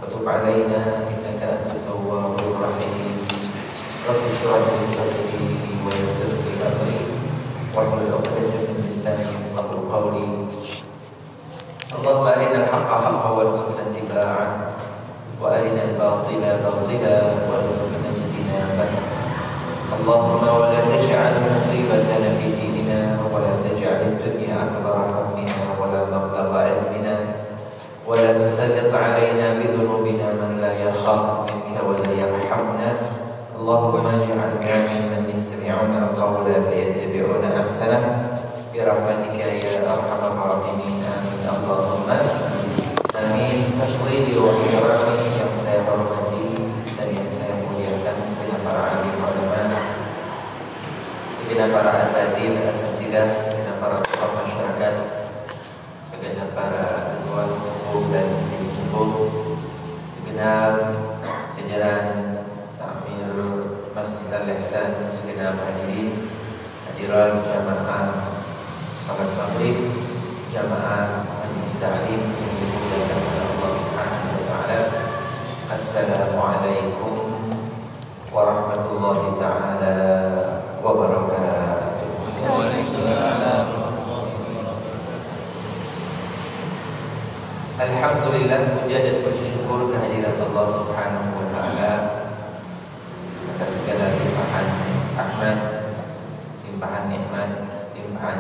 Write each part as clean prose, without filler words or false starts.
وتب علينا إنك أنت التواب الرحيم. رب اشرح لي صدري ويسر لي أمري واحلل عقدة من لساني يفقهوا قولي. اللهم أرنا الحق حقا وارزقنا اتباعه وأرنا الباطل باطلا وارزقنا اجتنابه. اللهم ولا تجعل مصيبتنا في ديننا ولا تجعل الدنيا أكبر همنا ولا مبلغ علمنا ولا تسلط علينا بذنوبنا من لا يخاف منك ولا يرحمنا. اللهم اجعلنا ممن يستمعون القول فيتبعون أحسنه برحمتك يا أرحم الراحمين. آمين اللهم آمين. Tashridi wa kirami yang saya hormati dan yang saya muliakan, segenap para alim ulama, segenap para asatidah, segenap para tokoh masyarakat, segenap para ketua sesepuh dan ibu sepuh, segenap jajaran takmir Masjid Al-Ihsan, segenap hadirin hadirat jamaah salat maghrib, jamaah majelis ta'lim yang dimuliakan oleh Allah Subhanahu wa taala. Assalamualaikum warahmatullahi taala wabarakatuh. Waalaikumsalam. Alhamdulillah, puja dan puji syukur kehadirat Allah Subhanahu wa taala atas segala limpahan rahmat, limpahan nikmat, limpahan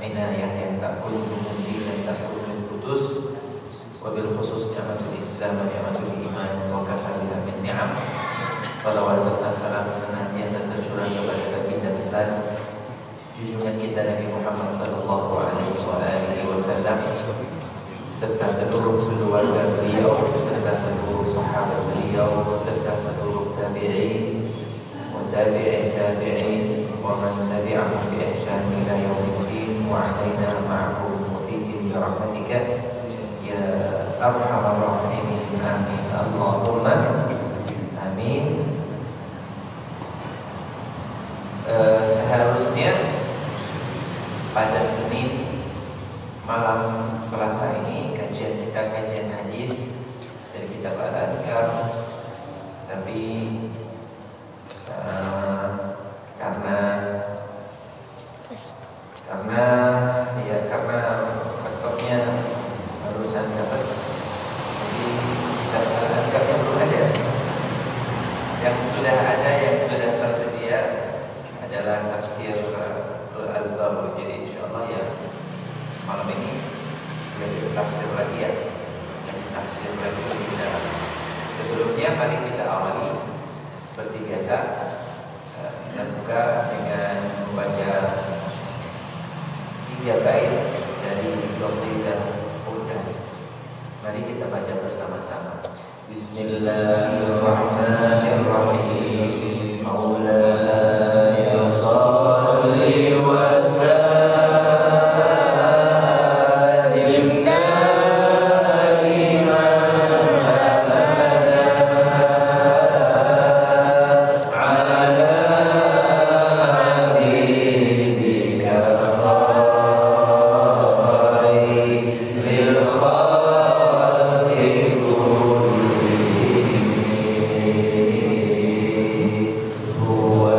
inayah yang tak kunjung henti dan tak kunjung putus. Wabil khusus ni'matul Islam wa ni'matul iman wa kafa biha min ni'am. Salawat serta salam senantiasa tercurah kepada baginda besar junjungan kita Nabi Muhammad sallallahu alaihi wasallam beserta seluruh keluarga beliau, beserta seluruh sahabat beliau, beserta seluruh tabi'in wa tabi'in tabi'in wa man tabi'ahum bi ihsan ila yaumiddin wa 'alaina ma'ahum wa fihim bi rahmatika ya arhamar rahimin. Amin Allahumma amin. Seharusnya pada Senin malam Selasa ini kajian hadis dari kitab Al-Adhkar, tapi karena laptopnya barusan dapat, jadi kitab Al-Adhkarnya belum ada. Yang sudah ada, yang sudah tersedia adalah tafsir Al-Bahr. Jadi insyaallah ya malam ini kita tafsir lagi ya, tafsir lagi kita. Sebelumnya mari kita awali seperti biasa, kita buka dengan membaca 3 bait dari qasidah Burdah. Mari kita baca bersama-sama. Bismillahirrahmanirrahim. Maulana shalli wa Huwa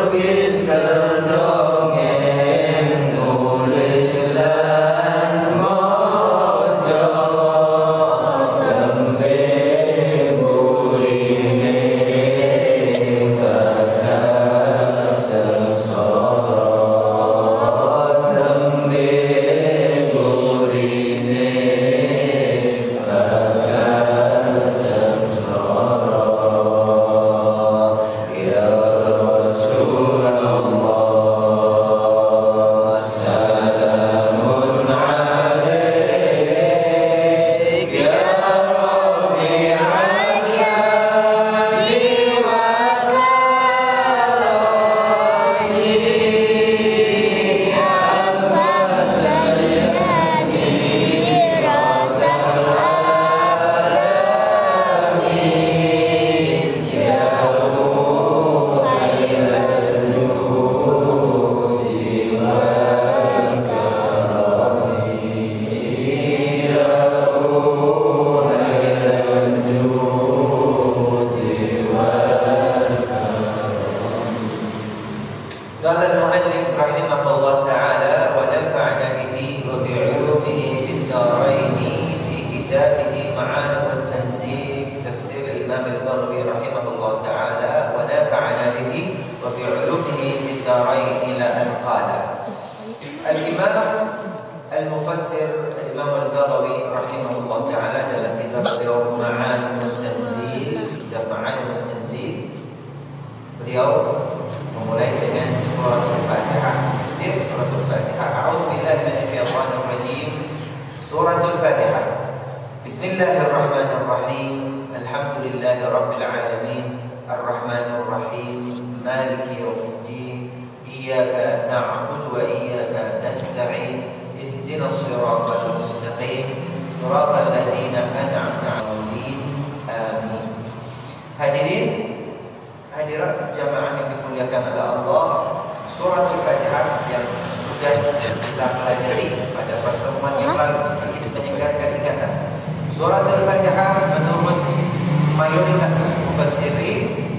pinter dongeng nulis lan maca tembe burine bakal sengsara tembe burine bakal sengsara ya Rasulullah salamun alaik ya Rafi'al syadi wa karahi ya Fadlal jaziratal alamin ya khairul judi wal karami ya khairul judi wal قال المؤلف رحمه الله تعالى ونفعنا به وبعلومه في الدارين في كتابه معالم التنزيل تفسير الإمام البغوي رحمه الله تعالى ونفعنا به وبعلومه في الدارين إلى أن قال الإمام المفسر الإمام البغوي رحمه الله تعالى dalam kitab beliau معالم التنزيل kitab معالم التنزيل beliau memulai dengan surah Al-Fatihah. Tafsir surah Al-Fatihah. A'udzubillahi minasyaitonir rajim. Surah Al-Fatihah. Bismillahirrahmanirrahim. Alhamdulillahi rabbil alamin. Ar-Rahmanir Rahim. Maliki yaumiddin. Iyyaka na'budu wa iyyaka nasta'in. Ihdinas siratal mustaqim. Siratal ladzina an'amta 'alaihim. Amin. Hadirin hadirat jamaah yang dimuliakan oleh Allah, surah Al-Fatihah yang sudah kita pelajari pada pertemuan yang lalu sedikit menyegarkan ingatan. Surah Al-Fatihah menurut mayoritas mufassirin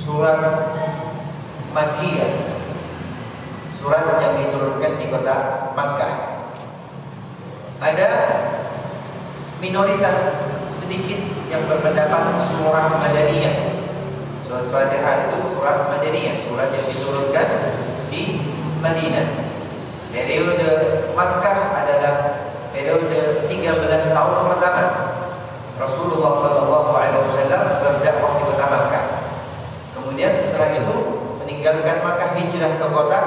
surat Makkiyah, surat yang diturunkan di kota Makkah. Ada minoritas sedikit yang berpendapat surah Madaniyah. Surat Fatihah itu surat Madaniyah, surat yang diturunkan di Madinah. Periode Makkah adalah periode 13 tahun pertama Rasulullah SAW berdakwah di kota Makkah. Kemudian setelah itu meninggalkan Makkah, hijrah ke kota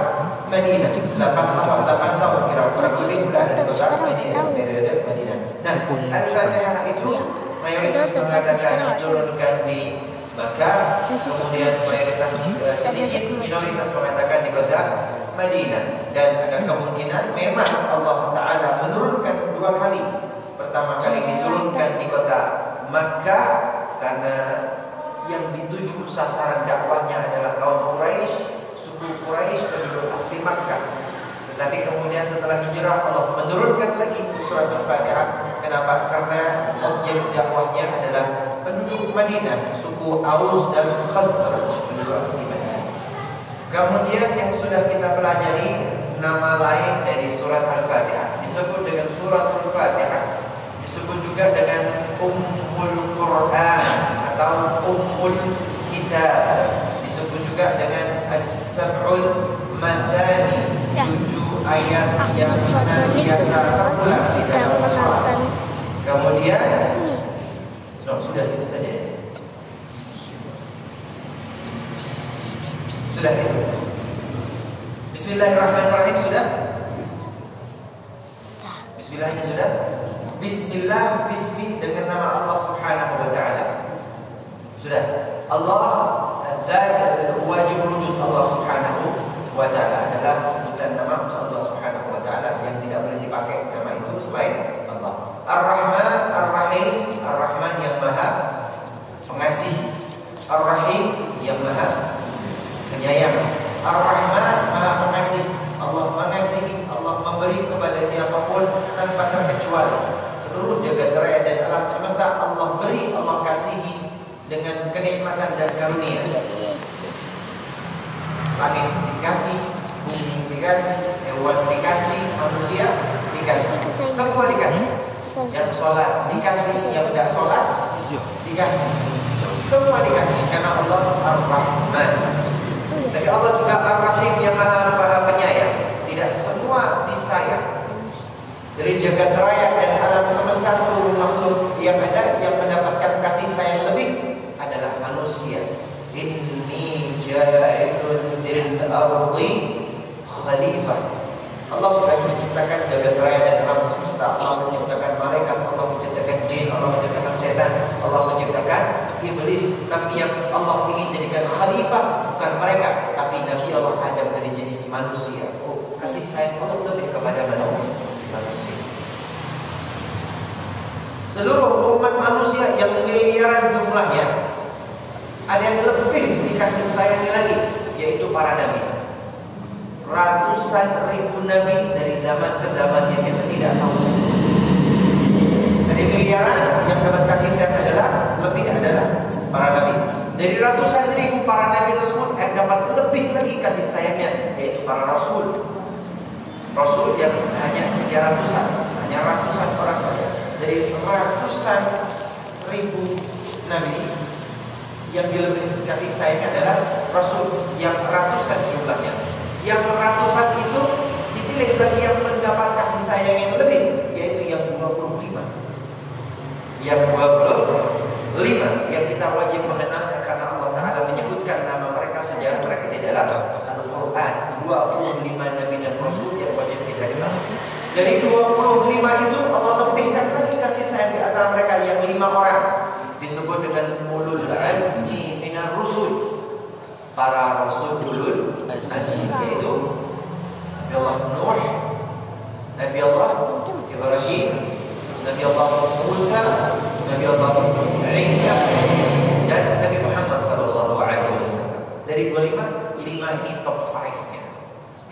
Madinah. 8 tahun kira-kira berada di kota Madinah, periode Madinah. Nah, Al-Fatihah itu mayoritas mengatakan diturunkan di Maka kemudian mayoritas sedikit minoritas mengatakan di kota Madinah, dan ada kemungkinan memang Allah Ta'ala menurunkan 2 kali. Pertama kali diturunkan di kota Makkah karena yang dituju sasaran dakwahnya adalah kaum Quraisy, suku Quraisy penduduk asli Makkah. Tetapi kemudian setelah hijrah Allah menurunkan lagi surat Al-Fatihah. Kenapa? Karena objek dakwahnya adalah penduduk Madinah, suku Aus dan Khazraj, penduduk asli Madinah. Kemudian yang sudah kita pelajari, nama lain dari surat Al-Fatihah disebut dengan surat Al-Fatihah, disebut juga dengan Ummul Quran atau Ummul Kitab, disebut juga dengan As-Sab'ul Mathani, 7 ayat yang senantiasa terulang di dalam surat. Kemudian sudah itu saja. Sudah itu. Bismillahirrahmanirrahim sudah. Bismillahnya sudah. Bismillah, bismi dengan nama Allah Subhanahu wa taala. Sudah. Allah Dzat wajib wujud Allah Subhanahu wa taala adalah sebutan nama untuk Allah Subhanahu wa taala yang tidak boleh dipakai nama itu selain Allah. Ar-Rahman, Ar-Rahim, Ar-Rahman yang Maha Pengasih, Ar-Rahim yang Maha Penyayang. Ar-Rahman Maha Pengasih, Allah mengasihi, Allah memberi kepada siapapun tanpa terkecuali. Seluruh jagat raya dan alam semesta Allah beri, Allah kasihi dengan kenikmatan dan karunia. dikasih, hewan dikasih, manusia dikasih, semua dikasih. Yang sholat dikasih, yang tidak sholat dikasih, semua dikasih karena Allah Ar-Rahman. Tapi Allah juga Ar-Rahim yang maha penyayang. Tidak semua disayang. Dari jagat raya dan alam semesta seluruh makhluk yang ada yang mendapatkan kasih sayang lebih adalah manusia. Inni ja'ilun fil ardi khalifah. Allah sudah menciptakan jagat raya dan alam semesta. Allah menciptakan malaikat, Allah menciptakan jin, Allah menciptakan setan, Allah menciptakan iblis. Tapi yang Allah ingin jadikan khalifah bukan mereka, tapi Nabi Allah Adam dari jenis manusia. Oh, kasih sayang Allah lebih kepada manusia. Seluruh umat manusia yang miliaran jumlahnya, ada yang lebih dikasih sayangi lagi, yaitu para nabi. Ratusan ribu nabi dari zaman ke zaman yang kita tidak tahu semua. Dari miliaran yang dapat kasih sayang adalah para nabi. Dari ratusan ribu para nabi tersebut yang dapat lebih lagi kasih sayangnya, yaitu para rasul. Rasul yang hanya 300-an, hanya ratusan orang saja. Dari ratusan ribu nabi yang lebih kasih sayangnya adalah rasul yang ratusan jumlahnya. Yang ratusan itu dipilih lagi yang mendapat kasih sayang yang lebih, yaitu yang 25. Yang 25 yang kita wajib mengenalnya karena Allah Ta'ala menyebutkan nama mereka, sejarah mereka di dalam Al-Quran. 25 nabi dan rasul yang wajib kita kenal. Dari 25 itu Allah lebihkan lagi kasih sayang di antara mereka yang 5 orang disebut dengan ulul azmi minar rusul. Para rasul ulul azmi, yaitu Nabi Allah Nuh, Nabi Allah Ibrahim, Nabi Allah Musa, Nabi Allah Isa, dan Nabi Muhammad SAW. Dari 5 ini top 5-nya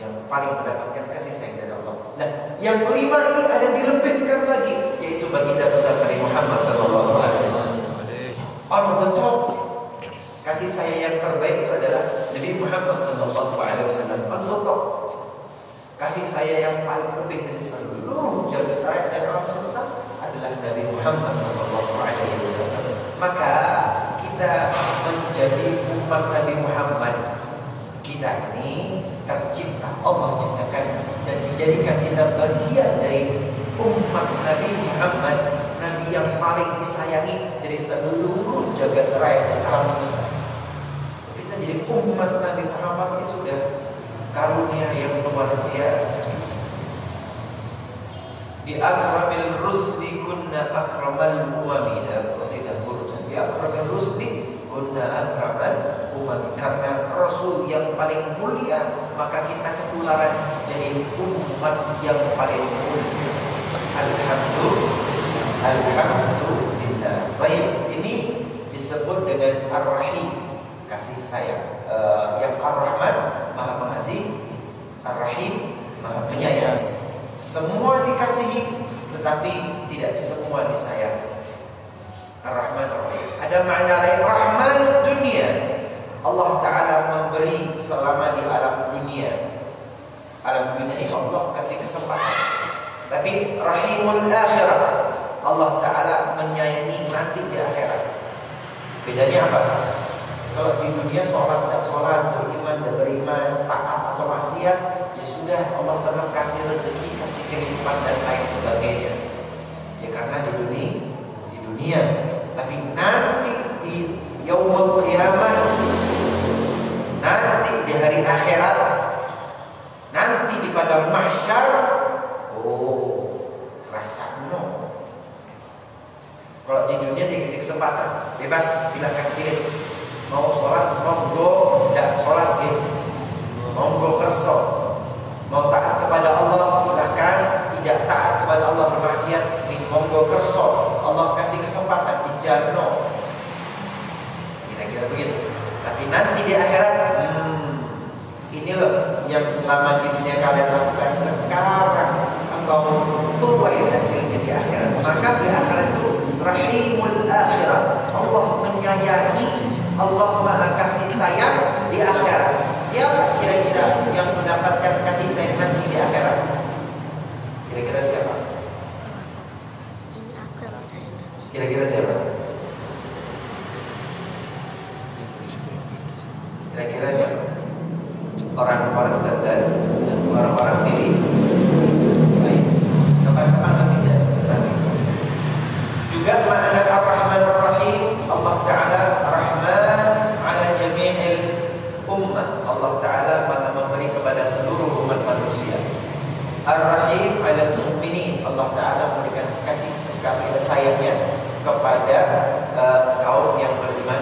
yang paling mendapatkan kasih sayang dari Allah. Nah, yang 5 ini ada dilebihkan lagi, yaitu baginda besar Nabi Muhammad SAW. On the top, kasih sayang yang terbaik itu adalah Nabi Muhammad SAW. On the top, kasih sayang yang paling lebih dari seluruh jagat raya dan alam semesta adalah Nabi Muhammad SAW. Maka kita menjadi umat Nabi Muhammad, kita ini tercipta, Allah ciptakan dan dijadikan kita bagian dari umat Nabi Muhammad, Nabi yang paling disayangi dari seluruh jagat raya dan alam semesta. Kita jadi umat Nabi Muhammad itu sudah karunia yang luar biasa. Di akramil rusli kunna akramal umami, dalam qasidah Burda. Di akramil rusli kunna akramal umami. Karena Rasul yang paling mulia, maka kita ketularan dari umat yang paling mulia. Alhamdulillah. Baik, ini disebut dengan Ar-Rahim, kasih sayang. Yang Ar-Rahman, Maha Pengasih, Ar-Rahim, Maha Penyayang. Semua dikasihi, tetapi tidak semua disayang. Ar-Rahman Ar-Rahim. Ada makna lain, Rahmanud dunia. Allah Ta'ala memberi selama di alam dunia. Alam dunia ini Allah kasih kesempatan. Tapi Rahimul Akhirah, Allah Ta'ala menyayangi nanti di akhirat. Bedanya apa? Kalau di dunia sholat tak sholat, beriman tak beriman, taat atau maksiat, ya sudah, Allah tetap kasih rezeki, kasih kehidupan dan lain sebagainya. Ya karena di dunia. Tapi nanti di yaumul qiyamah, nanti di hari akhirat, nanti di padang mahsyar, rasa no. Kalau di dunia dikasih kesempatan, bebas, silakan pilih. Mau sholat, monggo, tidak sholat, monggo kerso. Mau taat kepada Allah, silakan. Tidak taat kepada Allah, bermaksiat, monggo kerso. Allah kasih kesempatan, dijarno. Kira-kira begitu. Tapi nanti di akhirat, ini loh yang selama di dunia kalian lakukan, sekarang engkau tuai hasilnya di akhirat. Maka di akhirat itu Rahimul Akhirah, Allah menyayangi, Allah Maha kasih sayang di akhirat. Siapa kira-kira yang mendapatkan kasih sayang Kira-kira siapa? Orang-orang tertentu, orang-orang pilih. Baik, teman-teman tidak tetapi juga makna Ar-Rahman Ar-Rahim. Allah Ta'ala Rahman ala jami'il ummah. Allah Ta'ala maha memberi kepada seluruh umat manusia. Ar-Rahim ala mu'minin. Allah Ta'ala memberikan kasih sayangnya kepada kaum yang beriman.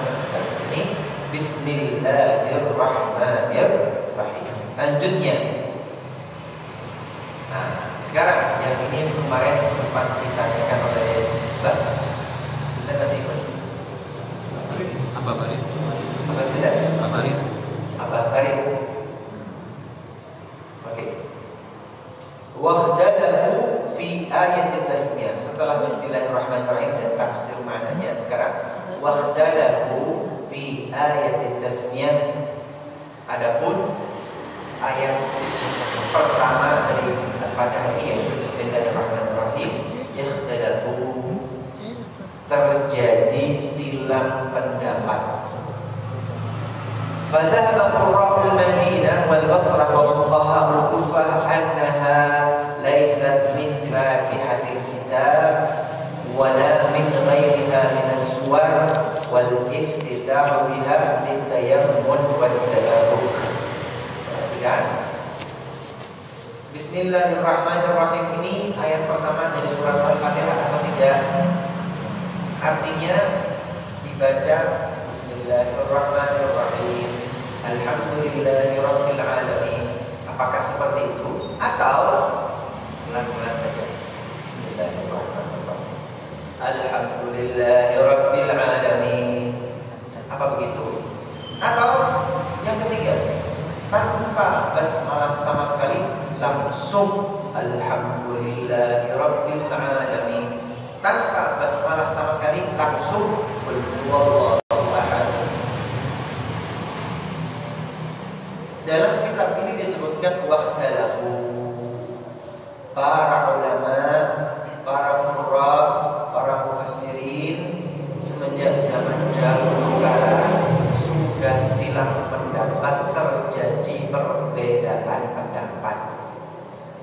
Ini Bismillahirrahmanirrahim. Lanjutnya. Nah, sekarang yang ini kemarin sempat ditanyakan oleh Mbak. Sudah tadi Mbak. Apa Farid? Apa sudah? Apa Farid? Apa Farid? Oke. Wakhtalafu fi ayat tasmiyah. Setelah Bismillahirrahmanirrahim dan tafsir maknanya, sekarang wakhtalafu fi ayat tasmiyah. Adapun ayat pertama dari Al-Fatihah ini yaitu Bismillahirrahmanirrahim, ikhtalafu, terjadi silang pendapat. Fadhahaba qurra'ul Madinah wal Basrah wa fuqaha'ul Kufah annaha laysat min fatihatil kitab wala min ghairiha min as-suwar wal iftitahu biha litayammun wat tabarruk. Perhatikan, Bismillahirrahmanirrahim ini ayat pertama dari surat Al-Fatihah atau tidak? Artinya dibaca Bismillahirrahmanirrahim, Alhamdulillahirabbil alamin. Apakah seperti itu? Atau bulan-bulan saja Bismillahirrahmanirrahim, Alhamdulillahirabbil alamin. Apa begitu? Atau yang ketiga, tanpa basmalah sama sekali, langsung Alhamdulillahirabbil alamin. Tanpa basmalah sama sekali, langsung qul huwallahu ahad. Dalam kitab ini disebutkan wakhtalafu. Para ulama, para qurra, para mufassirin semenjak zaman dahulu kala sudah silang pendapat, terjadi perbedaan pendapat.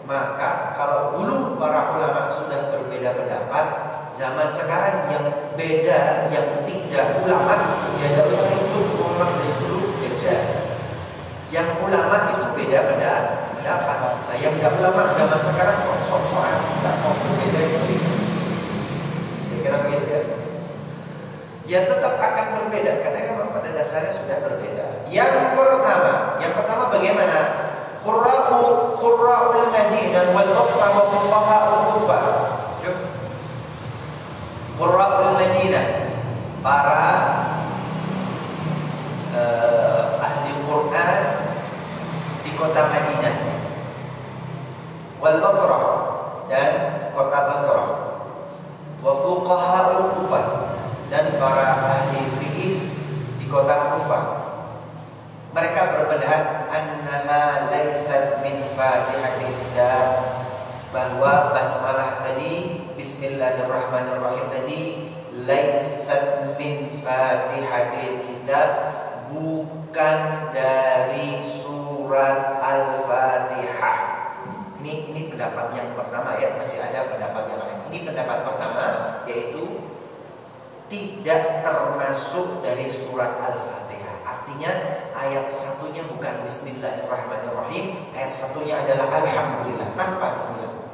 Maka kalau dulu para ulama sudah berbeda pendapat, zaman sekarang yang beda, yang tidak ulama, ya tidak usah itu ulama dari dulu beda. Yang ulama itu beda pendapat. Nah, yang tidak ulama zaman sekarang kok sok-sokan tidak mau berbeda itu. Kira-kira begitu ya? Ya tetap akan berbeda karena memang pada dasarnya sudah berbeda. Yang pertama bagaimana? Qurra'ul Madinah wal Basrah wa fuqaha'ul Kufah. Qurra'ul Madinah, para ahli Quran di kota Madinah, wal Basrah, dan kota Basrah, wa fuqaha'ul Kufah, dan para ahli fikih di kota Kufah. Mereka berpendapat annaha laysat min fatihatil kitab, bahwa basmalah tadi, Bismillahirrahmanirrahim tadi, laysat min fatihatil kitab, bukan dari surat Al-Fatihah. Ini pendapat yang pertama ya, masih ada pendapat yang lain. Ini pendapat pertama, yaitu tidak termasuk dari surat Al-Fatihah. Artinya ayat satunya bukan Bismillahirrahmanirrahim, ayat satunya adalah Alhamdulillah tanpa Bismillah.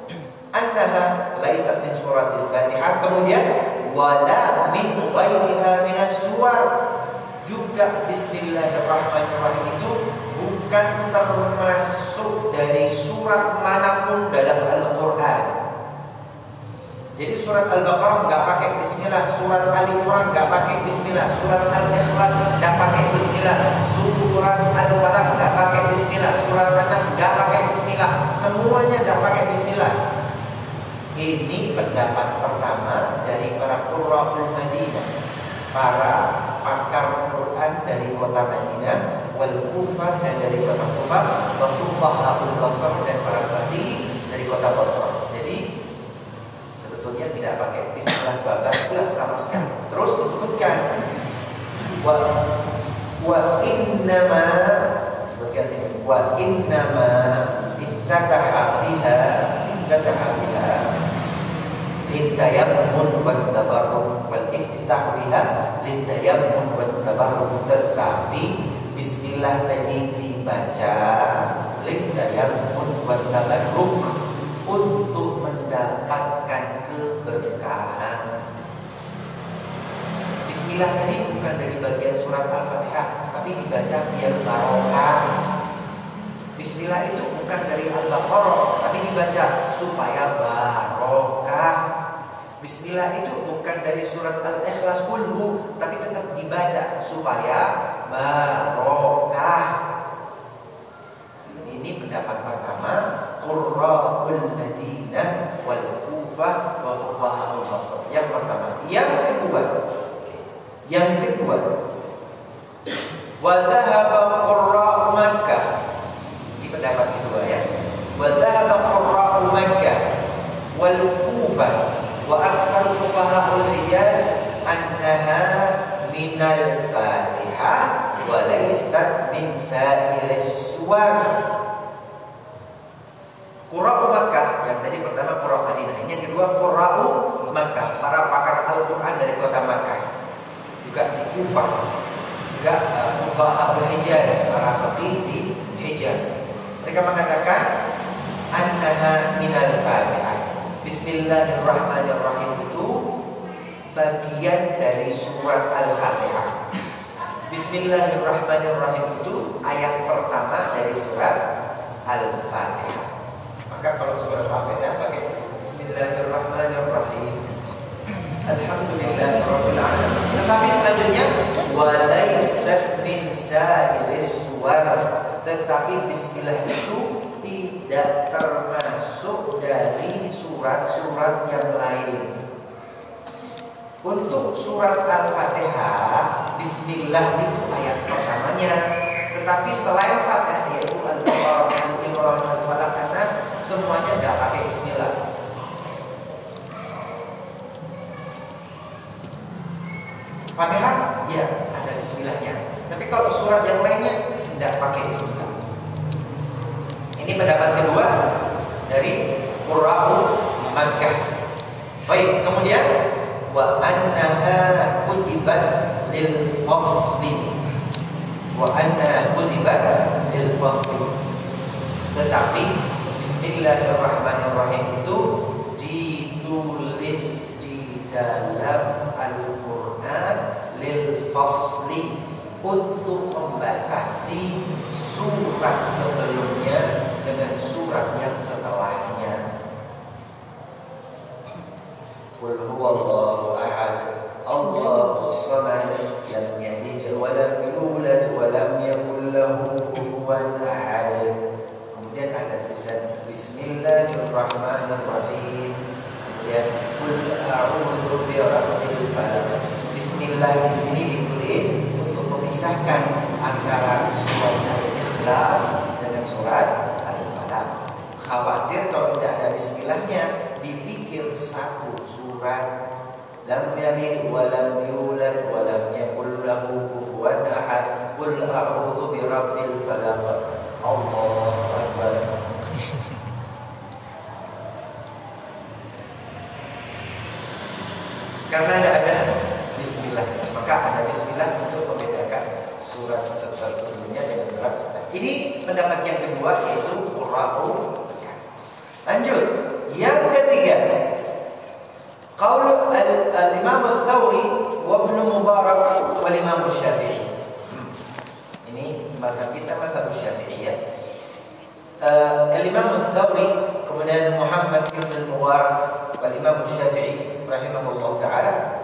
Annaha laisat min suratil Fatihah. Kemudian wala min ghairiha minas suwar, juga Bismillahirrahmanirrahim itu bukan termasuk dari surat manapun dalam Al-Quran. Jadi surat Al-Baqarah nggak pakai Bismillah, surat Ali Imran nggak pakai Bismillah, surat Al-Ikhlas nggak pakai Bismillah, surat Al-Falaq nggak pakai Bismillah, surat An-Nas nggak pakai Bismillah, semuanya nggak pakai Bismillah. Ini pendapat pertama dari para qurra'ul Madinah, para pakar Quran dari kota Madinah, wal Kufah, dan dari kota Kufah, wa fuqaha'ul Basrah, dan para faqih dari kota Basrah. Jadi sebetulnya tidak pakai Bismillah babak plus sama sekali. Terus disebutkan wa inna innama sebutkan sini wa innama iftataha biha litayammun wa tabarruk wal iftitah biha litayammun wa tabarruk, tetapi bismillah tadi dibaca litayammun wa tabarruk untuk mendapatkan keberkahan. Bismillah tadi bukan dari bagian surat Al-Fatihah, tapi dibaca biar barokah. Bismillah itu bukan dari Al-Baqarah, tapi dibaca supaya barokah. Bismillah itu bukan dari surat Al-Ikhlas kulhu, tapi tetap dibaca supaya barokah. Ini pendapat pertama Qurra'ul Madinah wal Kufah wa fuqaha'ul Basra. Yang pertama. Yang kedua wa dhahaba qurra'u Makkah. Ini pendapat kedua ya. Wa dhahaba qurra'u Makkah wal Kufah wa akthar fuqaha'ul Hijaz annaha minal Fatihah wa laysat min sa'iris suwar. Qurra'u Makkah, yang tadi pertama Qurra'u Madinah, ini yang kedua Qurra'u Makkah, para pakar Al-Quran dari kota Makkah, juga di Kufah, juga fuqaha'ul Hijaz, para faqih di Hijaz. Mereka mengatakan annaha minal Fatihah. Bismillahirrahmanirrahim itu bagian dari surat Al-Fatihah. Bismillahirrahmanirrahim itu ayat pertama dari surat Al-Fatihah. Maka kalau surat Al-Fatihah pakai Bismillahirrahmanirrahim, Alhamdulillahirabbil alamin. Tetapi selanjutnya walaysat min sa'iris suwar, tetapi bismillah itu tidak termasuk dari surat-surat yang lain. Untuk surat Al-Fatihah, bismillah itu ayat pertamanya. Tetapi selain Fatihah yaitu Al-Baqarah, Al-Imran, Al-Falaq, An-Nas, semuanya tidak pakai bismillah. Fatihah, ya ada bismillahnya. Tapi kalau surat yang lainnya tidak pakai bismillah. Ini pendapat kedua dari Qurra'u Makkah. Baik, kemudian wa annaha kutibat lil fasli. Wa annaha kutibat lil fasli. Tetapi Bismillahirrahmanirrahim itu ditulis di dalam Al-Quran lil fasli, untuk membatasi surat sebelumnya dengan surat yang setelahnya. Qul huwallahu ahad, Allahus samad, lam yalid wa lam yulad wa lam yakul lahu kufuwan ahad. Kemudian ada tulisan Bismillahirrahmanirrahim. Kemudian Qul a'udzu birabbil falaq. Bismillah di sini ditulis untuk memisahkan antara surat Al-Ikhlas dengan surat Al-Falaq. Khawatir kalau tidak ada bismillahnya dipikir satu surat. Lam yalid wa lam yulad wa lam yakul lahu kufuwan ahad. Qul a'udzu birabbil falaq. Allahu akbar. Karena tidak ada bismillah, maka ada bismillah untuk membedakan surat sebelumnya dengan surat setelah. Ini pendapat yang kedua, yaitu Qurra'u. Lanjut, yang ketiga, qaul al-Imam Ats-Tsauri wa Ibnu Mubarak wal Imam Syafi'i. Ini mazhab kita, mazhab Syafi'i ya. Al-Imam Ats-Tsauri, kemudian Muhammad bin Mubarak wal Imam Syafi'i rahimahullah taala,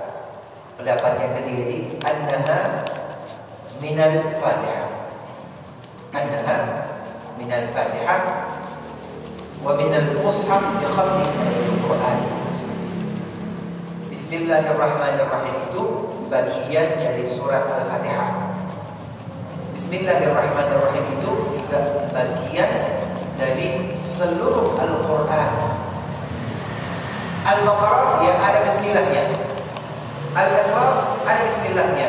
pendapat yang ketiga ini annaha minal Fatihah. Annaha minal Fatihah wa minal mushaf bi khamsi sa'il Quran. Bismillahirrahmanirrahim itu bagian dari surat Al-Fatihah. Bismillahirrahmanirrahim itu juga bagian dari seluruh Al-Quran. Al-Baqarah yang ada bismillahnya, Al-Ikhlas ada bismillahnya,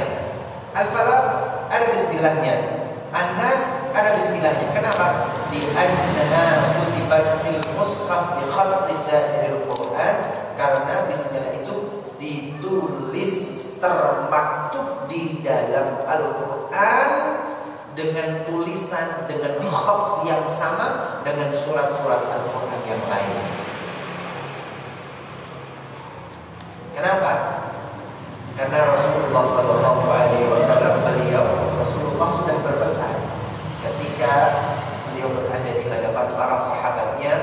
Al-Falaq ada bismillahnya, An-Nas ada bismillahnya. Kenapa? Li'annaha kutibat fil mushaf bi khatti sa'iril Qur'an. Karena bismillah itu ditulis termaktub di dalam Al-Qur'an dengan tulisan dengan khat yang sama dengan surat-surat Al-Qur'an yang lain. Kenapa? Karena Rasulullah SAW Rasulullah sudah berpesan ketika beliau berada di hadapan para sahabatnya.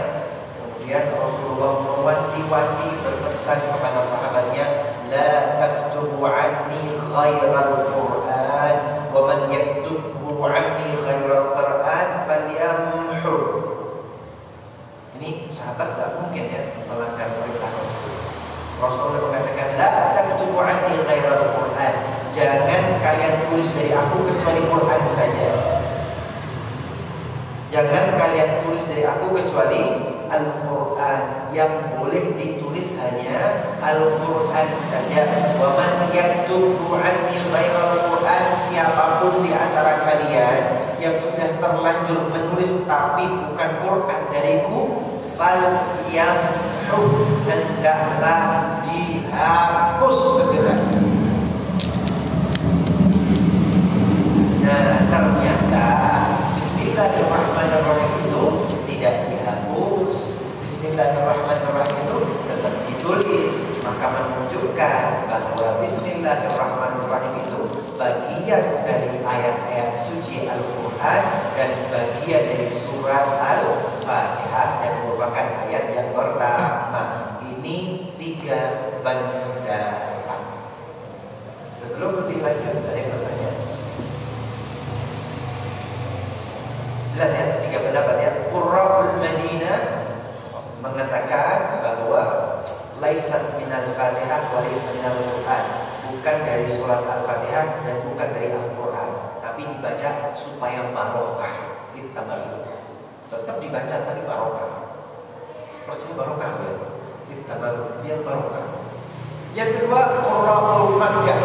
Kemudian Rasulullah mewanti-wanti berpesan kepada sahabatnya, la taktubu anni khairal Qur'an wa man yaktubu anni khairal Qur'an falyamhu. Ini sahabat tak mungkin ya melanggar perintah Rasul. Rasulullah mengatakan, la taktubu anni khairal Qur'an, jangan kalian tulis dari aku kecuali Quran saja. Jangan kalian tulis dari aku kecuali Al-Quran. Yang boleh ditulis hanya Al-Quran saja. Wa man yaktubu anni khairal Quran, siapapun di antara kalian yang sudah terlanjur menulis tapi bukan Quran dariku, fal yamhu, hendaklah dihapus segera. Nah, ternyata Bismillahirrahmanirrahim itu tidak dihapus. Bismillahirrahmanirrahim itu tetap ditulis. Maka menunjukkan bahwa Bismillahirrahmanirrahim itu bagian dari ayat-ayat suci Al-Quran dan bagian dari surat Al-Fatihah dan merupakan ayat yang pertama. Ini 3 pendapat. Sebelum lebih lanjut, ada yang bertanya? Jelas ya, 3 pendapat ya. Qurra'ul Madinah mengatakan bahwa laisat minal Fatihah wa laisat minal Quran, bukan dari surat Al-Fatihah dan bukan dari Al-Quran, tapi dibaca supaya barokah. Ditabaruk, tetap dibaca tapi barokah. Percaya barokah ya? Ditabaruk, biar barokah. Yang kedua, Qurra'ul Makkah.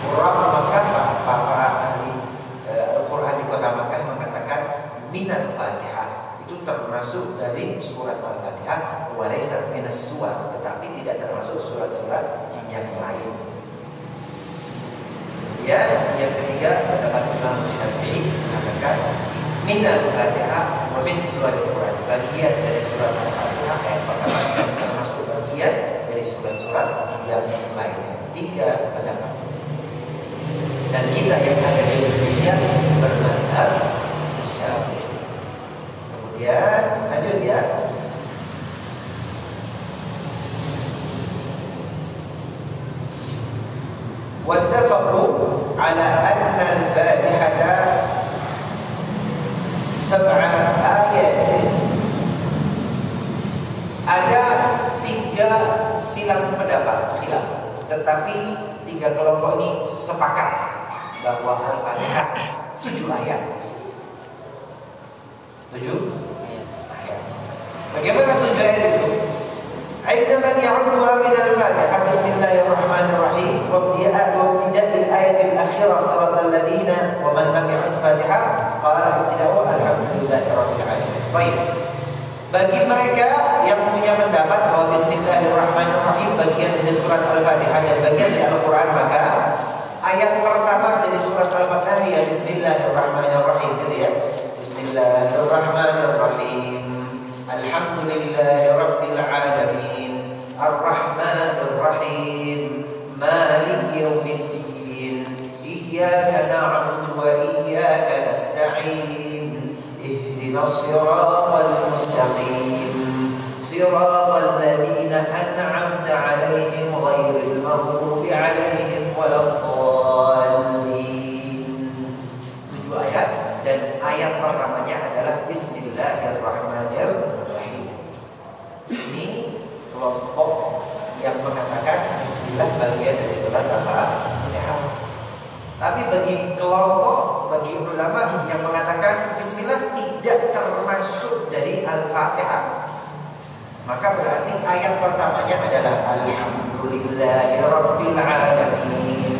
Qurra'ul Makkah, para ahli Al-Quran di kota Makkah mengatakan minal Fatihah, itu termasuk dari surat Al-Fatihah, walaysat minas suwar, tetapi tidak termasuk surat-surat yang lain. Ya, yang ketiga pendapat Imam Syafi'i mengatakan minal Fatihah wa min surat Al-Quran, bagian dari surat Al-Fatihah yang pertama termasuk bagian dari surat-surat yang lainnya. 3 pendapat. Dan kita yang ada di Indonesia bermadzhab Syafi'i. Kemudian lanjut ya. Wattafaqu ala anna al-Fatihata 7 ayat. Ada 3 silang pendapat khilaf, tetapi 3 kelompok ini sepakat bahwa Al-Fatihah 7 ayat. 7 ayat. Bagaimana 7 ayat itu? Aindaman ya'udduha min al-Fatihah bismillahirrahmanirrahim wa ibtida'il ayatil akhirah siratal ladzina wa man lam ya'ud Fatihah qala ibtida'u alhamdulillahi rabbil alamin. Baik. Bagi mereka yang punya pendapat bahwa bismillahirrahmanirrahim bagian dari surat Al-Fatihah dan bagian dari Al-Quran, maka ayat pertama dari surat Al-Fatihah ya bismillahirrahmanirrahim, gitu ya. Bismillahirrahmanirrahim. Alhamdulillahi rabbil alamin. Ar-Rahmanir Rahim. Maliki yaumiddin. Iyyaka na'budu wa iyyaka nasta'in. Ihdinas siratal mustaqim. Siratal ladzina an'amta 'alaihim ghairil maghdubi 'alaihim waladdallin. 7 ayat. Dan ayat pertamanya adalah Bismillahirrahmanirrahim. Ini kelompok yang mengatakan Bismillah bagian dari surat Al-Fatihah. Tapi bagi ulama yang mengatakan Bismillah tidak termasuk dari Al-Fatihah, maka berarti ayat pertamanya adalah Alhamdulillahirabbil alamin.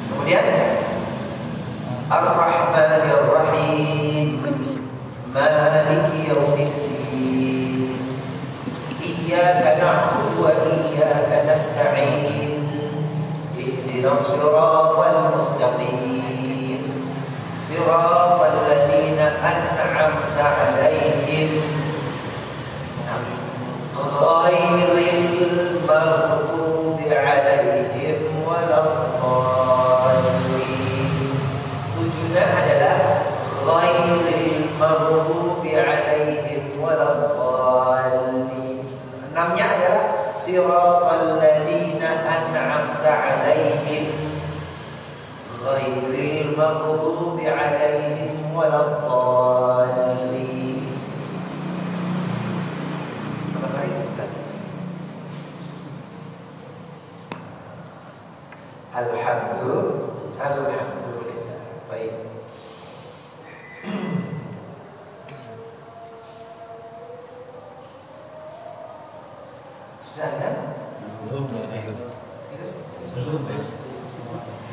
Kemudian Ar-Rahmanir Rahim, Maliki Yaumiddin, Iyyaka na'budu wa iyyaka nasta'in, Ihdinas siratal mustaqim, siratal ladzina an'amta 'alaihim, ghairil maghdubi 'alaihim waladdallin. Tujuannya adalah ghairil maghdubi 'alaihim waladdallin. Enamnya adalah siratal ladzina an'amta 'alaihim ghairil maghdubi 'alaihim waladdallin. Alhamdulillah. Baik. Sudah kan? Belum.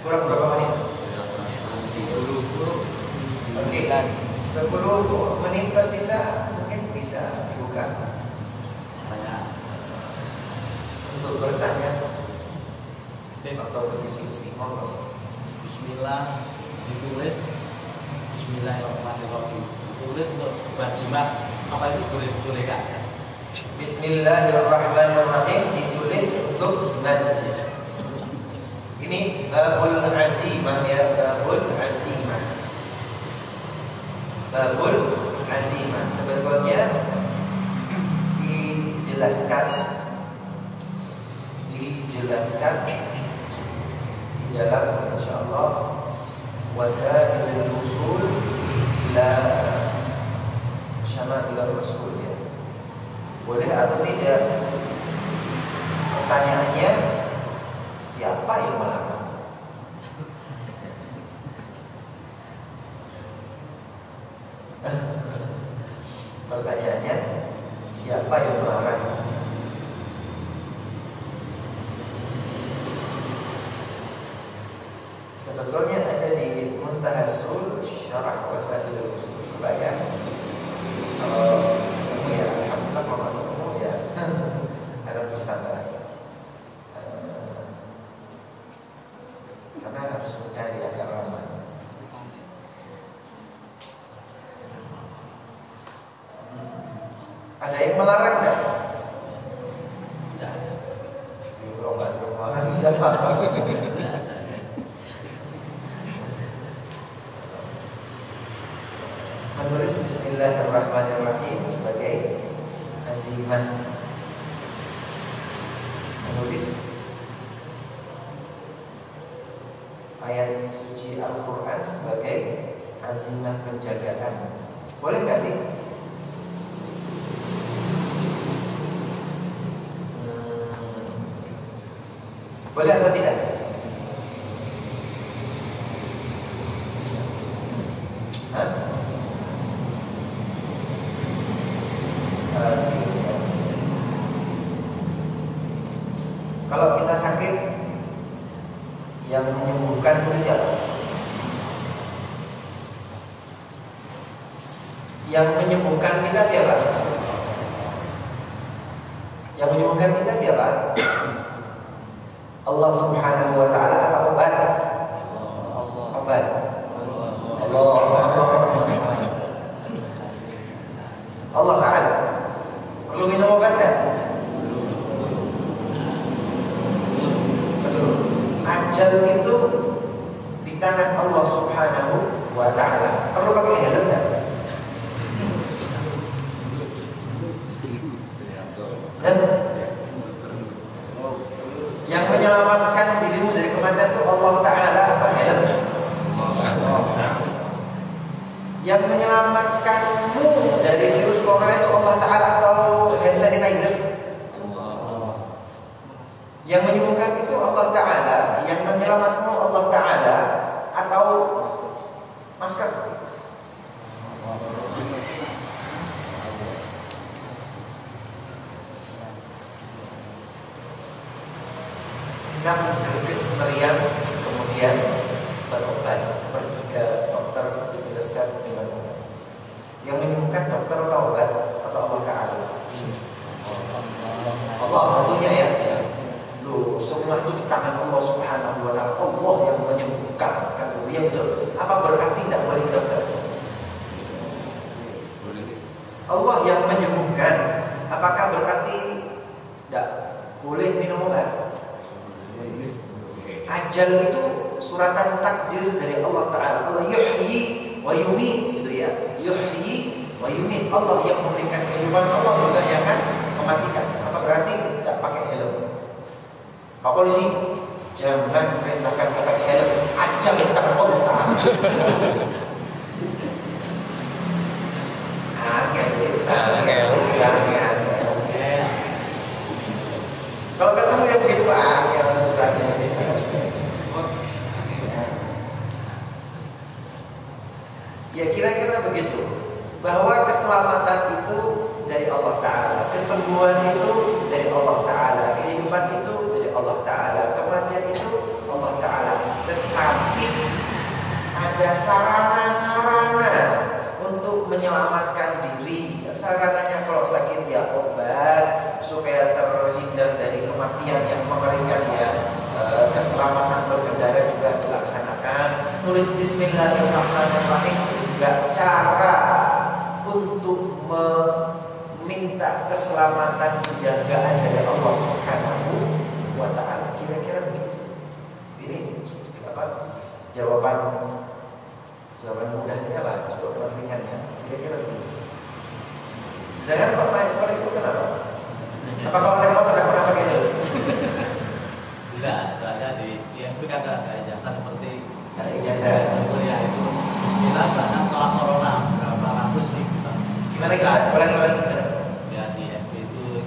Kurang berapa menit? Oke, 10 menit tersisa mungkin bisa dibuka untuk bertanya atau berdiskusi. Bismillah ditulis Bismillahirrahmanirrahim. Tulis untuk bajimat apa itu boleh kan? Bismillahirrahmanirrahim ditulis untuk jimat. Ini babul azimah ya, babul azimah. Babul azimah sebetulnya dijelaskan dalam insyaallah wasailul usul ila syama'il rasul ya. Boleh atau tidak? Pertanyaannya siapa yang melarang? Pertanyaannya siapa yang melarang? Sebetulnya ada di Muntahasul Syarah Wasailul Usul supaya kalau ya alhamdulillah kalau ya ada persamaan. Karena harus mencari agak lama. Ada yang melarang enggak? Tidak ada. Kalau enggak ada yang melarang tidak apa-apa. Menulis Bismillahirrahmanirrahim sebagai azimah. Menulis ayat suci Al-Quran sebagai azimah penjagaan. Boleh nggak sih? Boleh atau tidak? Hah? Kalau kita sakit, yang menyembuhkan itu siapa? Yang menyembuhkan kita siapa? Yang menyembuhkan kita siapa? Allah Subhanahu wa ta'ala atau obat? Obat. Allah Ta'ala. Perlu minum obat tak? Ajal itu di tangan Allah Subhanahu wa ta'ala. Perlu pakai helm tak? Dan yang menyelamatkan dirimu dari kematian itu Allah Ta'ala atau helm? Yang menyelamatkanmu dari virus corona itu Allah Ta'ala atau hand sanitizer? Yang menyembuhkan itu Allah Ta'ala. Yang menyelamatkanmu Allah Ta'ala atau masker? Enam gerges meriam kemudian berobat, pergi ke menyembuhkan dokter atau obat atau Allah Ta'ala? Allah tentunya ya. Loh, semua itu di tangan Allah Subhanahu wa Ta'ala. Allah yang menyembuhkan. Kan ya betul. Apa berarti tidak boleh ke dokter? Allah yang menyembuhkan. Apakah berarti tidak boleh minum obat? Ajal itu suratan takdir dari Allah Ta'ala. Allah yuhyi wa yumit, gitu ya. Yuhyi wa yumit. Allah yang memberikan kehidupan, Allah juga yang akan mematikan. Apa berarti tidak pakai helm? Pak polisi, jangan perintahkan saya pakai helm. Ajal di tangan Allah Ta'ala. Kalau ketemu yang begitu ya kira-kira begitu. Bahwa keselamatan itu dari Allah Ta'ala, kesembuhan itu dari Allah Ta'ala, kehidupan itu dari Allah Ta'ala, kematian itu Allah Ta'ala. Tetapi ada sarana-sarana untuk menyelamatkan diri. Sarananya kalau sakit ya obat supaya terhindar dari kematian yang mengerikan ya. Keselamatan berkendara juga dilaksanakan. Nulis Bismillahirrahmanirrahim itu juga cara untuk meminta keselamatan penjagaan dari Allah Subhanahu wa Ta'ala. Kira-kira begitu. Ini apa? Jawaban mudahnya lah, jawaban ringannya. Kira-kira begitu. Sedangkan kalau tanya seperti itu kenapa? Apakah mereka tidak pernah pakai helm? Tidak, soalnya di IMP kan ada ijazah seperti Ada ijazah. ya itu Bismillah bahkan tolak corona berapa ratus ribu. Gimana kita? Gimana? Ya di IMP itu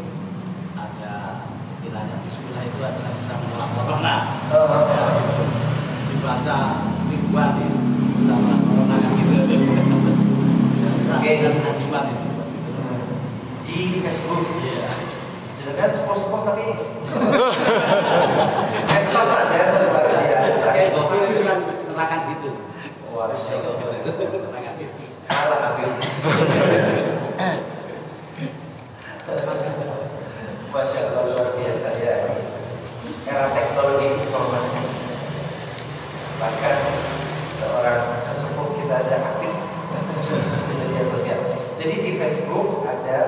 ada istilahnya Bismillah itu adalah bisa menolak corona. Ya, itu dibaca ribuan itu bisa menolak corona kan gitu. Dan hajimat itu. Di Facebook. Iya. Jangan sport tapi medsos saja luar biasa. Itu kan nerangkan gitu. Wah, Nerangkan gitu. kalah Habib. Masya Allah luar biasa ya. Era teknologi informasi. Bahkan seorang sesepuh kita ada aktif di media sosial. Jadi di Facebook ada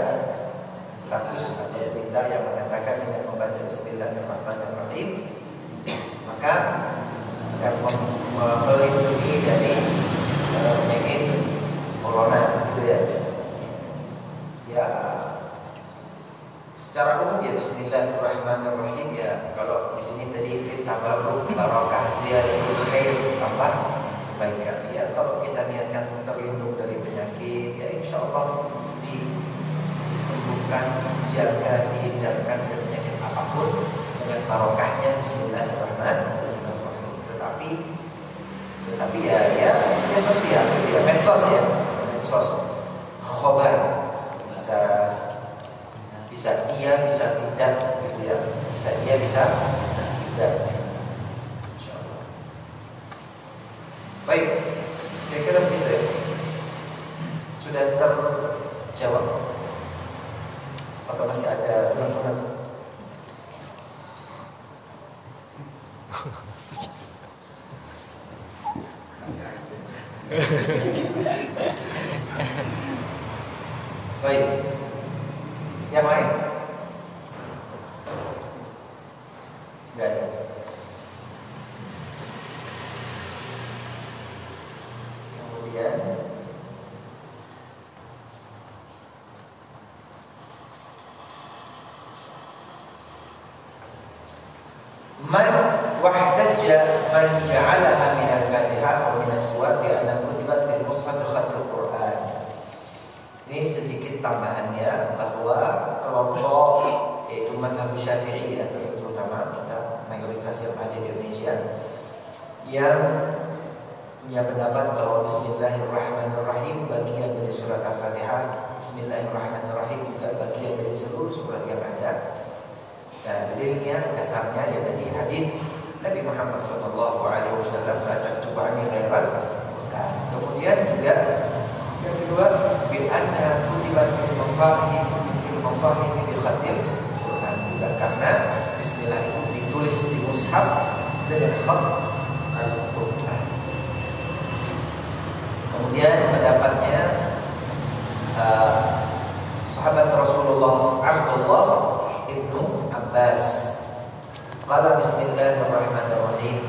status atau berita yang mengatakan dengan membaca Bismillahirrahmanirrahim maka akan melindungi dari penyakit corona, gitu ya. Ya, secara umum ya Bismillahirrahmanirrahim ya. Kalau di sini tadi tabarruk, barakah, ziyadatul khair, tambah kebaikan. Ya, kalau kita niatkan terlindung dari penyakit, ya insya Allah disembuhkan, dijaga, dihindarkan dari penyakit apapun dengan barokahnya Bismillahirrahmanirrahim. Tetapi ya sosial, ya medsos, khobar bisa iya, bisa tidak, gitu ya. Bisa iya, bisa tidak. Insyaallah. Baik, kira-kira begitu ya. Sudah terjawab. Atau masih ada kurang-kurang? Baik. Yang lain? Enggak ada. Kemudian man wahtajja man ja'alaha min al-Fatihah wa min as-suwar bi anna kutibat fil mushaf khatul Quran. Ini sedikit tambahannya bahwa kelompok yaitu mazhab Syafi'i ya, terutama kita mayoritas yang ada di Indonesia yang punya pendapat bahwa Bismillahirrahmanirrahim bagian dari surat Al-Fatihah, Bismillahirrahmanirrahim juga bagian dari seluruh surat yang ada. Dan dalilnya dasarnya ya tadi hadis Nabi Muhammad SAW baca cobaan yang ghairal. Kemudian juga yang kedua bi anna masahif bi khatil Quran juga karena bismillah itu ditulis di mushaf dengan khat Al-Quran. Kemudian pendapatnya sahabat Rasulullah Abdullah ibnu Abbas qala bismillahirrahmanirrahim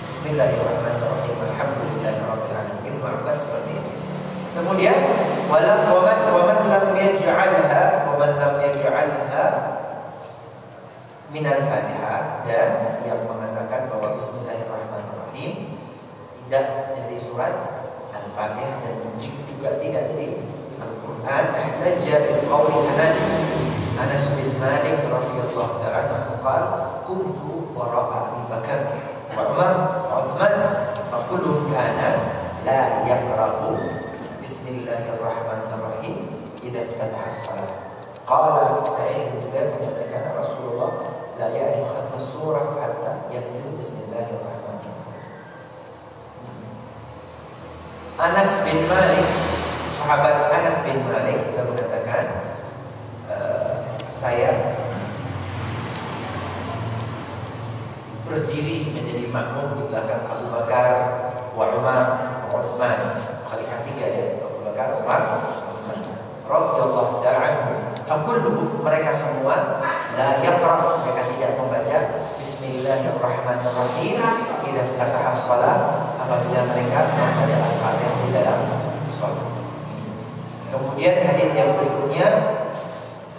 bismillahirrahmanirrahim alhamdulillahirabbil alamin. Ibnu Abbas seperti ini. Kemudian waman lam yaj'alha min al-Fatihah, dan yang mengatakan bahwa bismillahirrahmanirrahim tidak dari surat Al-Fatihah dan juga tidak dari Al-Quran, ihtajja bil qawli Anas bin Malik radhiyallahu ta'ala anhu qala kuntu wara'a Abi Bakar wa Umar wa Uthman fa kullu kana la yaqra'u bismillahirrahmanirrahim idza iftataha as-salat. Qala Sa'id bin Jubair menyampaikan Rasulullah la ya'rif khatma surah hatta yanzil bismillahirrahmanirrahim. Anas bin Malik, sahabat Anas bin Malik, dia mengatakan saya berdiri menjadi makmum di belakang Abu Bakar, Umar, Utsman, khalifah tiga ya, Abu Bakar, Umar, Utsman, radhiyallahu ta'ala anhum. Fakulluhum, mereka semua la yaqra, mereka tidak membaca bismillahirrahmanirrahim idza iftataha shalah, apabila mereka membaca Al-Fatihah di dalam shalat. Kemudian hadis yang berikutnya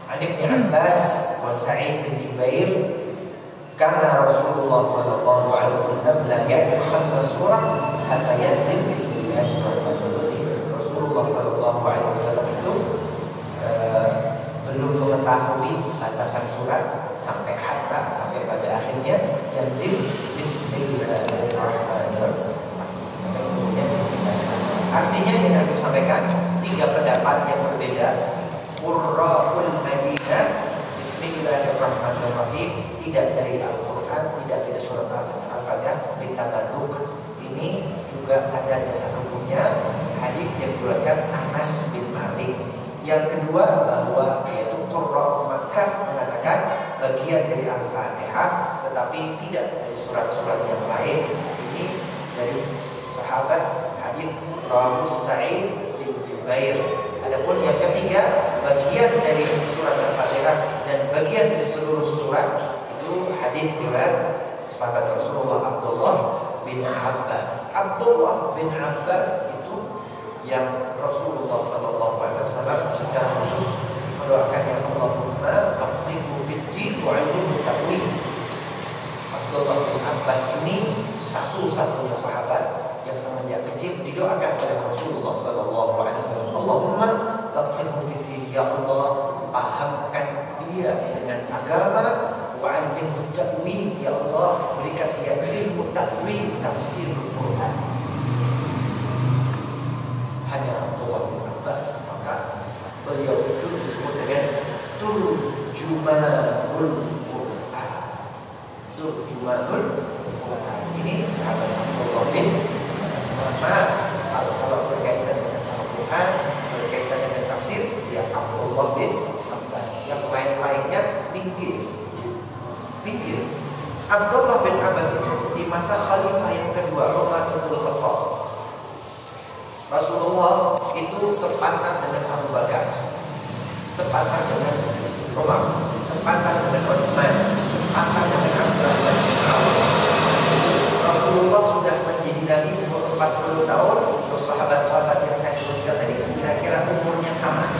An Ibnu Abbas wa Sa'id bin Jubair karena Rasulullah sallallahu alaihi wasallam la ya'rif khatma surah hatta yanzil bismillahirrahmanirrahim. Rasulullah sallallahu alaihi wasallam itu belum mengetahui batasan surat sampai pada akhirnya yanzil bismillahirrahmanirrahim. Sampai kemudian bismillahirrahmanirrahim. Artinya yang saya sampaikan tiga pendapat yang berbeda. Qurra'ul Madinah bismillahirrahmanirrahim tidak dari Al-Quran, tidak dari surat Al-Fatihah, ditabarruk. Ini juga ada dasar hukumnya, hadis yang diriwayatkan Anas bin Malik. Yang kedua bahwa yaitu Qurra Makkah mengatakan bagian dari Al-Fatihah tetapi tidak dari surat-surat yang lain. Ini dari sahabat hadis Rawi Sa'id bin Jubair. Adapun yang ketiga bagian dari surat Al-Fatihah dan bagian dari seluruh surat itu hadis riwayat sahabat Rasulullah Abdullah bin Abbas. Abdullah bin Abbas itu yang Rasulullah sallallahu alaihi wasallam secara khusus mendoakan ya Allahumma faqihhu fid din wa 'allimhu ta'wil. Abdullah bin Abbas ini satu-satunya sahabat yang semenjak kecil didoakan oleh Rasulullah sallallahu alaihi wasallam, Allahumma faqihhu fid din, ya Allah pahamkan dia dengan agama, wa 'allimhu ta'wil, ya Allah berikan dia ilmu ta'wil, tafsir Al-Qur'an. Hanya Abdullah bin Abbas, maka beliau itu disebut dengan Turjumanul Quran. Turjumanul Quran. Ini sahabat Abdullah bin Abbas. Kalau berkaitan dengan Al-Quran, berkaitan dengan tafsir, ya Abdullah bin Abbas. Yang lain-lainnya pinggir. Abdullah bin Abbas itu di masa khalifah yang kedua Umar bin Khattab. Rasulullah itu sepantar dengan Abu Bakar, sepantar dengan Umar, sepantar dengan Utsman, sepantar dengan Abdullah bin Auf. Rasulullah sudah menjadi nabi umur 40 tahun. Untuk sahabat-sahabat yang saya sebutkan tadi kira-kira umurnya sama.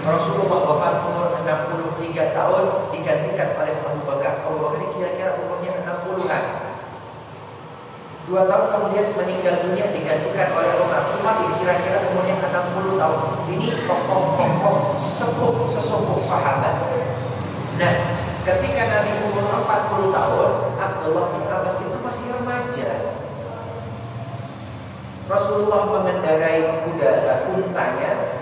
Rasulullah wafat umur 63 tahun digantikan oleh Abu Bakar. Abu Bakar kira-kira umurnya 60-an. 2 tahun kemudian meninggal dunia digantikan oleh Umar. Umar kira-kira umurnya 60 tahun. Ini tokoh-tokoh sesepuh sahabat. Nah, ketika Nabi umur 40 tahun, Abdullah bin Abbas itu masih remaja. Rasulullah mengendarai untanya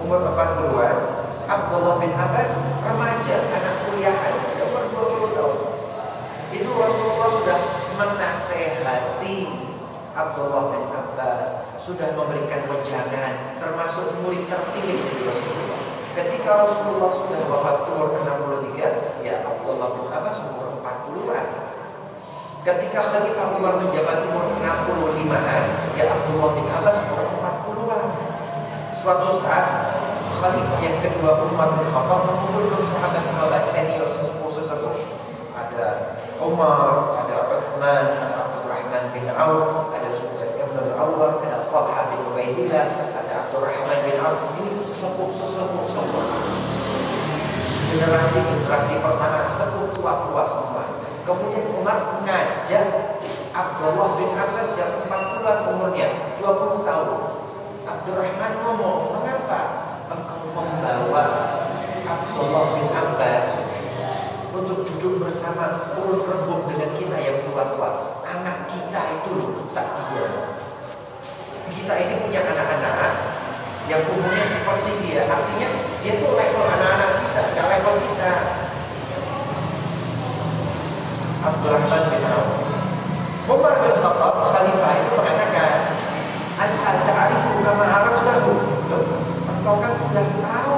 umur 40-an. Abdullah bin Abbas remaja, anak kuliahan, umur 20 tahun. Itu Rasulullah sudah menasehati Abdullah bin Abbas sudah memberikan wejangan, termasuk murid terpilih dari Rasulullah. Ketika Rasulullah sudah wafat umur 63, ya Abdullah bin Abbas umur 40-an. Ketika Khalifah Umar menjabat umur 65-an, ya Abdullah bin Abbas umur 40-an. Suatu saat Khalifah yang kedua Umar bin Khattab mengumpulkan sahabat-sahabat senior sesepuh-sesepuh. Ada Umar, ada Utsman, ada Abdurrahman bin Auf, ada Zubair bin Al-Awwam, ada Talha bin Ubaidillah, ada Abdurrahman bin Auf. Ini sesepuh-sesepuh semua. Generasi pertama sepuh tua-tua semua. Kemudian Umar mengajak Abdullah bin Abbas yang 40-an umurnya, 20 tahun. Abdurrahman ngomong, mengapa engkau membawa Abdullah bin Abbas untuk duduk bersama urut rembuk dengan kita yang tua-tua? Anak kita itu loh, saktinya. Kita ini punya anak-anak yang umurnya seperti dia. Artinya dia tuh level anak-anak kita, gak level kita. Abdurrahman bin Auf. Umar bin Khattab, Khalifah itu mengatakan, Anta ta'arifu kama araftahu. Engkau kan sudah tahu.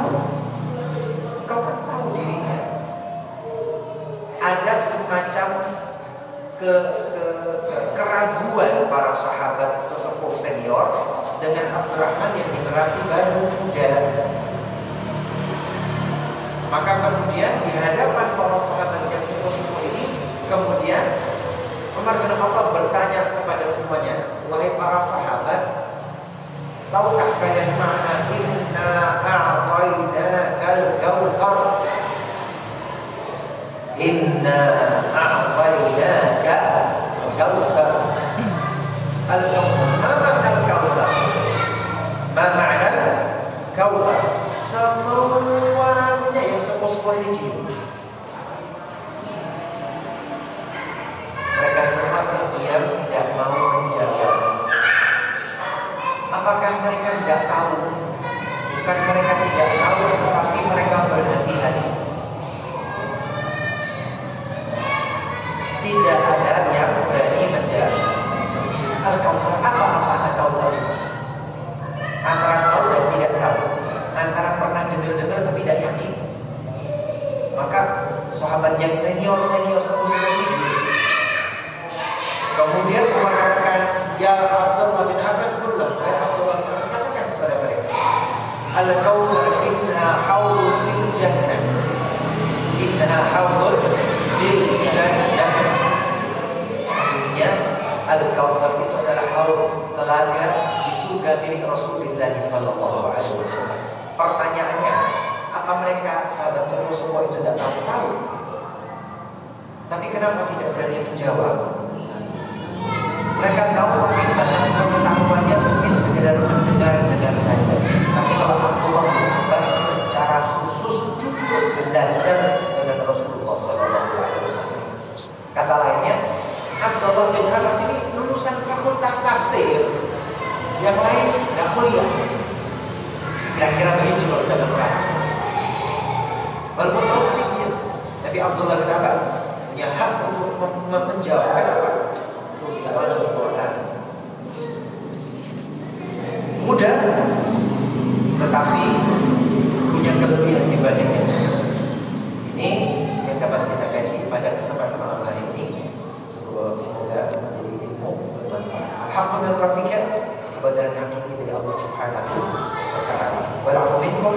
Engkau kan tahu dirinya. Ada semacam keraguan para sahabat sesepuh senior dengan Abdurrahman yang generasi baru muda. Maka kemudian di hadapan para sahabat yang sepuh-sepuh ini, kemudian Umar bin Khattab bertanya kepada semuanya, wahai para sahabat, tahukah kalian makna inna a'tainakal kautsar? Inna a'tainakal kautsar. Al-kautsar. Ma makna al-kautsar? Ma makna al-kautsar? Semuanya yang sepuh-sepuh ini diam. Mereka semua terdiam, tidak mau menjawab. Apakah mereka tidak tahu? Bukan mereka tidak tahu, tetapi mereka berhati-hati. Tidak ada yang berani menjawab. Al-Kautsar, apa Al-Kautsar? Antara tahu dan tidak tahu, antara pernah dengar-dengar tapi tidak yakin. Maka sahabat yang senior sepuh ini. Kemudian Umar katakan, ya Abdullah bin Abbas, ya Abdullah bin Abbas, katakan kepada mereka, Al-Kautsar inna haulun fil jannah. Inna haulun fil jannah. Maksudnya Al-Kautsar itu adalah haul, telaga di surga milik Rasulullah sallallahu alaihi wasallam. Pertanyaannya, apa mereka sahabat semua itu tidak tahu? Tapi kenapa tidak berani menjawab? Mereka tahu tapi batas pengetahuannya mungkin sekedar mendengar saja. Tapi kalau Abdullah bin Abbas secara khusus duduk belajar dengan Rasulullah SAW. Kata lainnya, Abdullah bin Abbas ini lulusan fakultas tafsir, yang lain nggak kuliah. Kira-kira begitu kalau zaman sekarang. Walaupun tahu tapi diam. Tapi Abdullah bin Abbas punya hak untuk menjawab. Kenapa? Al-Quran mudah, tetapi punya kelebihan dibanding yang susah. Ini yang dapat kita kaji pada kesempatan malam hari ini. Semoga menjadi ilmu bermanfaat. Alhamdulillah rabbika, kebenaran hakiki dari Allah Subhanahu wa taala. Wal 'afwu minkum.